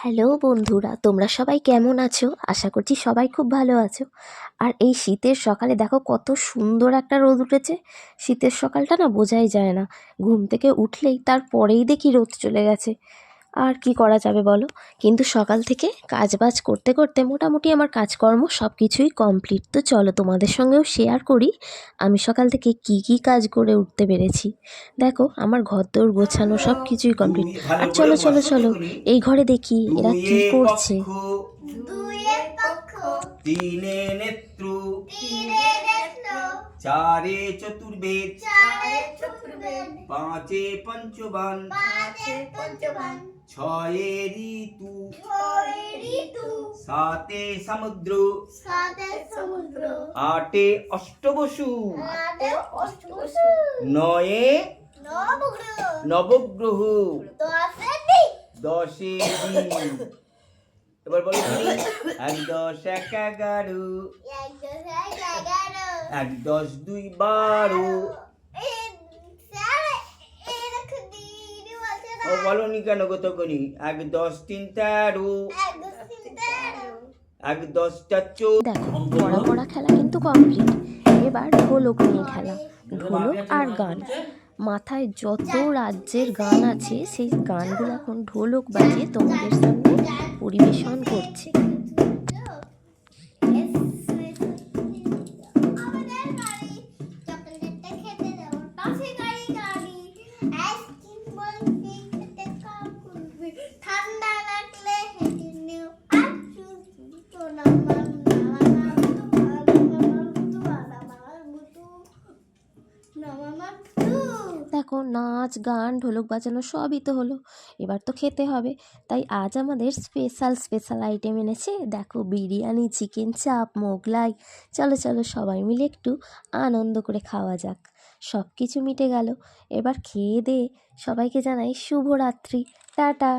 Hello বন্ধুরা, তোমরা সবাই কেমন আছো? আশা করছি সবাই খুব ভালো আছো। আর এই শীতের সকালে দেখো কত সুন্দর একটা রোদ উঠেছে। শীতের সকালটা না বোঝাই যায় না, ঘুম থেকে উঠলেই তারপরেই দেখি রোদ চলে গেছে। আর কি করা যাবে বলো? কিন্তু সকাল থেকে কাজবাজ করতে করতে মোটামুটি আমার কাজকর্ম সব কিছুই কমপ্লিট। তো চলো তোমাদের সঙ্গেও শেয়ার করি আমি সকাল থেকে কি কি কাজ করে উঠতে পেরেছি। দেখো আমার ঘরদোর গোছানো সব কিছুই কমপ্লিট। আর চলো চলো চলো এই ঘরে দেখি এরা কি করছে। তিনে নেত্র চারে চতুর্বেদ পাঁচে পঞ্চবান ছয়ে ঋতু সাতে সমুদ্র আটে অষ্টবসু নয়ে নবগ্রহ দশে দিন। এবার বলো তুমি ১ ১০ ১ ১১ ১ ১০ ২ ১২ ও বলনি কেন গো তখনই ১ ১০ ৩ ১৩ ১ ১০ ৪ দেখো পড়া পড়া খেলা কিন্তু কমপ্লিট। এবার ঢোলক নিয়ে খেলা, ঢোলক আর গান। মাথায় যত রাজ্যের গান আছে সেই গানগুলো এখন ঢোলক বাজিয়ে তোমাদের সামনে পরিবেশন করছে। দেখো নাচ গান ঢোলক বাজানো সবই তো হলো, এবার তো খেতে হবে। তাই আজ আমাদের স্পেশাল আইটেম এনেছে। দেখো বিরিয়ানি, চিকেন চাপ, মোগলাই। চলো চলো সবাই মিলে একটু আনন্দ করে খাওয়া যাক। সব কিছু মিটে গেল, এবার খেয়ে দিয়ে সবাইকে জানাই শুভরাত্রি, টাটা।